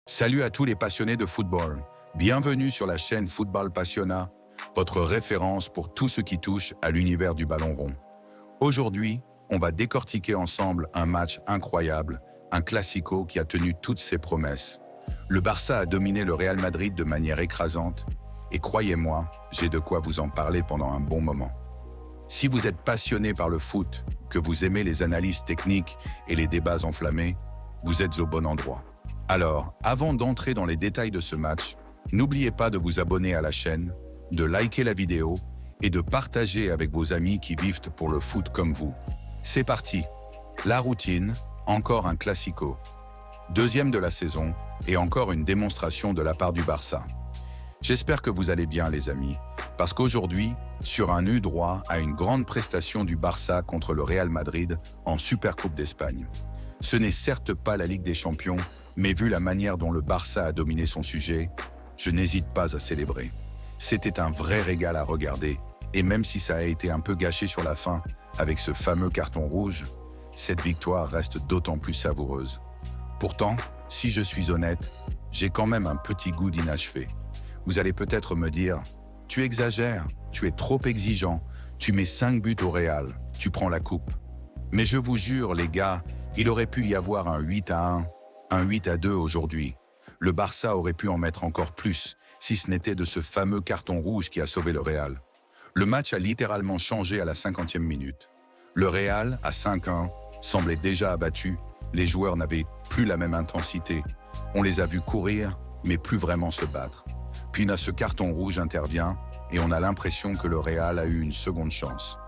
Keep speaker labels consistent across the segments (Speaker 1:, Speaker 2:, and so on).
Speaker 1: Salut à tous les passionnés de football. Bienvenue sur la chaîne Football Passionna, votre référence pour tout ce qui touche à l'univers du ballon rond. Aujourd'hui, on va décortiquer ensemble un match incroyable, un classico qui a tenu toutes ses promesses. Le Barça a dominé le Real Madrid de manière écrasante et croyez-moi, j'ai de quoi vous en parler pendant un bon moment. Si vous êtes passionné par le foot, que vous aimez les analyses techniques et les débats enflammés, vous êtes au bon endroit. Alors, avant d'entrer dans les détails de ce match, n'oubliez pas de vous abonner à la chaîne, de liker la vidéo et de partager avec vos amis qui vivent pour le foot comme vous. C'est parti. La routine, encore un classico. Deuxième de la saison et encore une démonstration de la part du Barça. J'espère que vous allez bien les amis, parce qu'aujourd'hui, sur un U droit à une grande prestation du Barça contre le Real Madrid en Supercoupe d'Espagne. Ce n'est certes pas la Ligue des Champions, mais vu la manière dont le Barça a dominé son sujet, je n'hésite pas à célébrer. C'était un vrai régal à regarder, et même si ça a été un peu gâché sur la fin, avec ce fameux carton rouge, cette victoire reste d'autant plus savoureuse. Pourtant, si je suis honnête, j'ai quand même un petit goût d'inachevé. Vous allez peut-être me dire, tu exagères, tu es trop exigeant, tu mets 5 buts au Real, tu prends la coupe. Mais je vous jure, les gars, il aurait pu y avoir un 8-1, un 8-2 aujourd'hui. Le Barça aurait pu en mettre encore plus, si ce n'était de ce fameux carton rouge qui a sauvé le Real. Le match a littéralement changé à la 50e minute. Le Real, à 5-1, semblait déjà abattu, les joueurs n'avaient plus la même intensité. On les a vus courir, mais plus vraiment se battre. Puis là, ce carton rouge intervient, et on a l'impression que le Real a eu une seconde chance.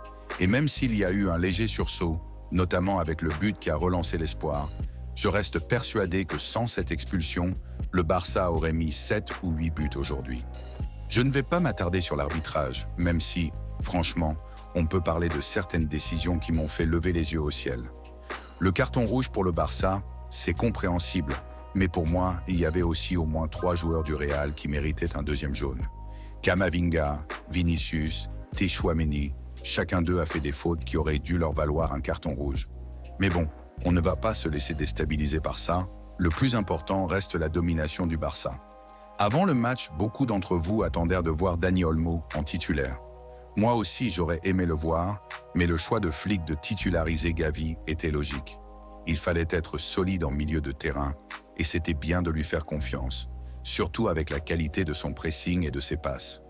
Speaker 1: Et même s'il y a eu un léger sursaut, notamment avec le but qui a relancé l'espoir, je reste persuadé que sans cette expulsion, le Barça aurait mis 7 ou 8 buts aujourd'hui. Je ne vais pas m'attarder sur l'arbitrage, même si, franchement, on peut parler de certaines décisions qui m'ont fait lever les yeux au ciel. Le carton rouge pour le Barça, c'est compréhensible, mais pour moi, il y avait aussi au moins 3 joueurs du Real qui méritaient un deuxième jaune. Camavinga, Vinicius, Tchouaméni, chacun d'eux a fait des fautes qui auraient dû leur valoir un carton rouge. Mais bon, on ne va pas se laisser déstabiliser par ça. Le plus important reste la domination du Barça. Avant le match, beaucoup d'entre vous attendaient de voir Dani Olmo en titulaire. Moi aussi, j'aurais aimé le voir, mais le choix de Flick de titulariser Gavi était logique. Il fallait être solide en milieu de terrain, et c'était bien de lui faire confiance, surtout avec la qualité de son pressing et de ses passes.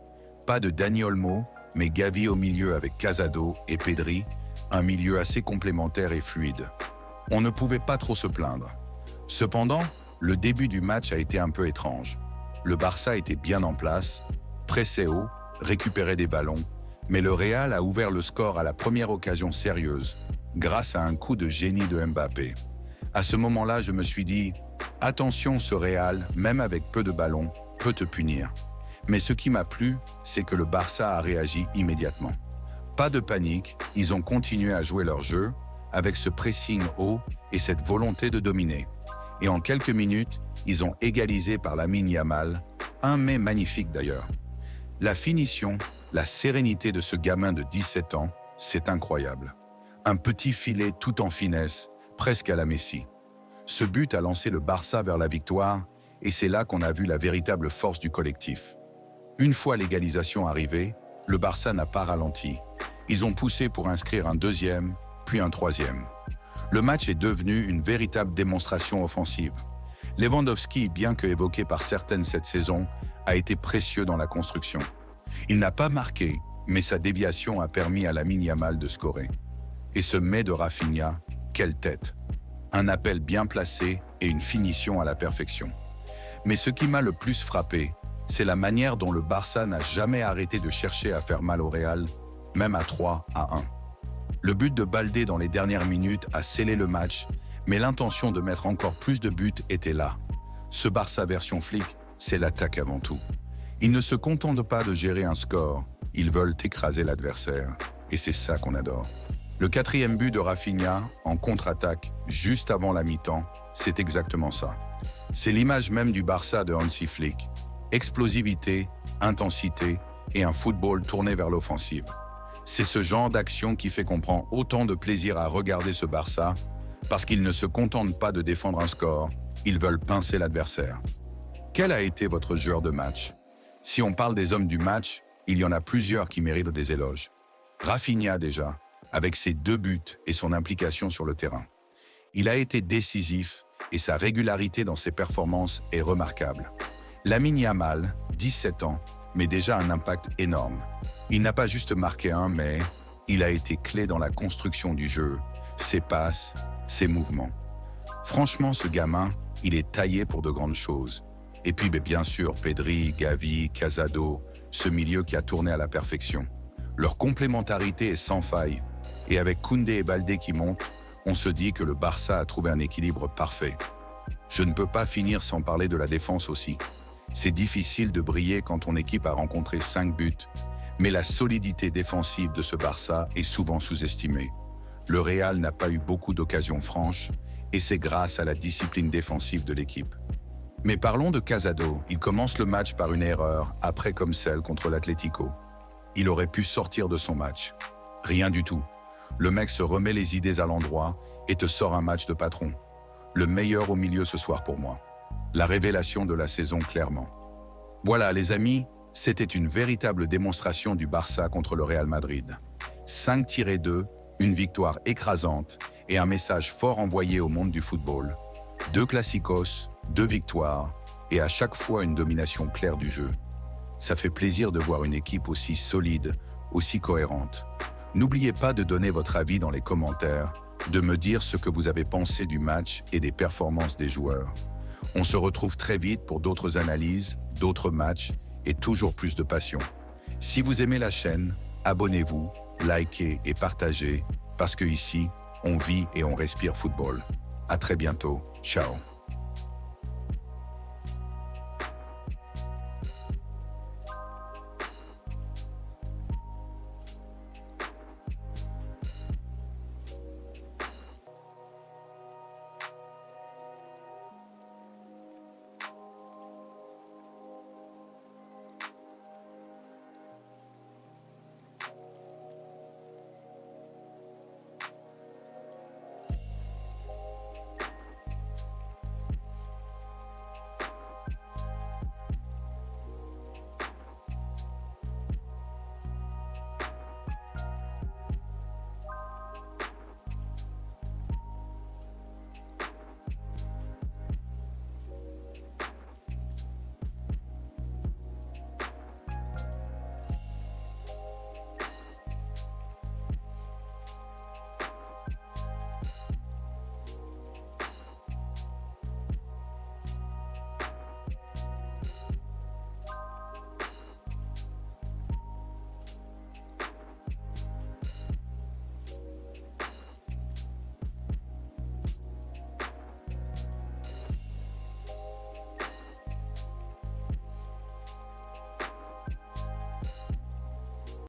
Speaker 1: Pas de Dani Olmo, mais Gavi au milieu avec Casado et Pedri, un milieu assez complémentaire et fluide. On ne pouvait pas trop se plaindre. Cependant, le début du match a été un peu étrange. Le Barça était bien en place, pressait haut, récupérait des ballons, mais le Real a ouvert le score à la première occasion sérieuse, grâce à un coup de génie de Mbappé. À ce moment-là, je me suis dit, attention, ce Real, même avec peu de ballons, peut te punir. Mais ce qui m'a plu, c'est que le Barça a réagi immédiatement. Pas de panique, ils ont continué à jouer leur jeu, avec ce pressing haut et cette volonté de dominer. Et en quelques minutes, ils ont égalisé par Lamine Yamal, un mais magnifique d'ailleurs. La finition, la sérénité de ce gamin de 17 ans, c'est incroyable. Un petit filet tout en finesse, presque à la Messi. Ce but a lancé le Barça vers la victoire, et c'est là qu'on a vu la véritable force du collectif. Une fois l'égalisation arrivée, le Barça n'a pas ralenti. Ils ont poussé pour inscrire un deuxième, puis un troisième. Le match est devenu une véritable démonstration offensive. Lewandowski, bien que évoqué par certaines cette saison, a été précieux dans la construction. Il n'a pas marqué, mais sa déviation a permis à Lamine Yamal de scorer. Et ce mais de Rafinha, quelle tête! Un appel bien placé et une finition à la perfection. Mais ce qui m'a le plus frappé, c'est la manière dont le Barça n'a jamais arrêté de chercher à faire mal au Real, même à 3-1. Le but de Baldé dans les dernières minutes a scellé le match, mais l'intention de mettre encore plus de buts était là. Ce Barça version Flick, c'est l'attaque avant tout. Ils ne se contentent pas de gérer un score, ils veulent écraser l'adversaire, et c'est ça qu'on adore. Le 4e but de Rafinha, en contre-attaque, juste avant la mi-temps, c'est exactement ça. C'est l'image même du Barça de Hansi Flick. Explosivité, intensité et un football tourné vers l'offensive. C'est ce genre d'action qui fait qu'on prend autant de plaisir à regarder ce Barça, parce qu'ils ne se contentent pas de défendre un score, ils veulent pincer l'adversaire. Quel a été votre joueur de match? Si on parle des hommes du match, il y en a plusieurs qui méritent des éloges. Rafinha déjà, avec ses 2 buts et son implication sur le terrain. Il a été décisif et sa régularité dans ses performances est remarquable. Lamine Yamal, 17 ans, mais déjà un impact énorme. Il n'a pas juste marqué mais il a été clé dans la construction du jeu, ses passes, ses mouvements. Franchement, ce gamin, il est taillé pour de grandes choses. Et puis, bien sûr, Pedri, Gavi, Casado, ce milieu qui a tourné à la perfection. Leur complémentarité est sans faille. Et avec Koundé et Baldé qui montent, on se dit que le Barça a trouvé un équilibre parfait. Je ne peux pas finir sans parler de la défense aussi. C'est difficile de briller quand ton équipe a rencontré 5 buts, mais la solidité défensive de ce Barça est souvent sous-estimée. Le Real n'a pas eu beaucoup d'occasions franches, et c'est grâce à la discipline défensive de l'équipe. Mais parlons de Casado. Il commence le match par une erreur, après comme celle contre l'Atlético. Il aurait pu sortir de son match. Rien du tout. Le mec se remet les idées à l'endroit et te sort un match de patron. Le meilleur au milieu ce soir pour moi. La révélation de la saison clairement. Voilà les amis, c'était une véritable démonstration du Barça contre le Real Madrid. 5-2, une victoire écrasante et un message fort envoyé au monde du football. 2 classicos, 2 victoires et à chaque fois une domination claire du jeu. Ça fait plaisir de voir une équipe aussi solide, aussi cohérente. N'oubliez pas de donner votre avis dans les commentaires, de me dire ce que vous avez pensé du match et des performances des joueurs. On se retrouve très vite pour d'autres analyses, d'autres matchs et toujours plus de passion. Si vous aimez la chaîne, abonnez-vous, likez et partagez, parce que ici, on vit et on respire football. À très bientôt. Ciao.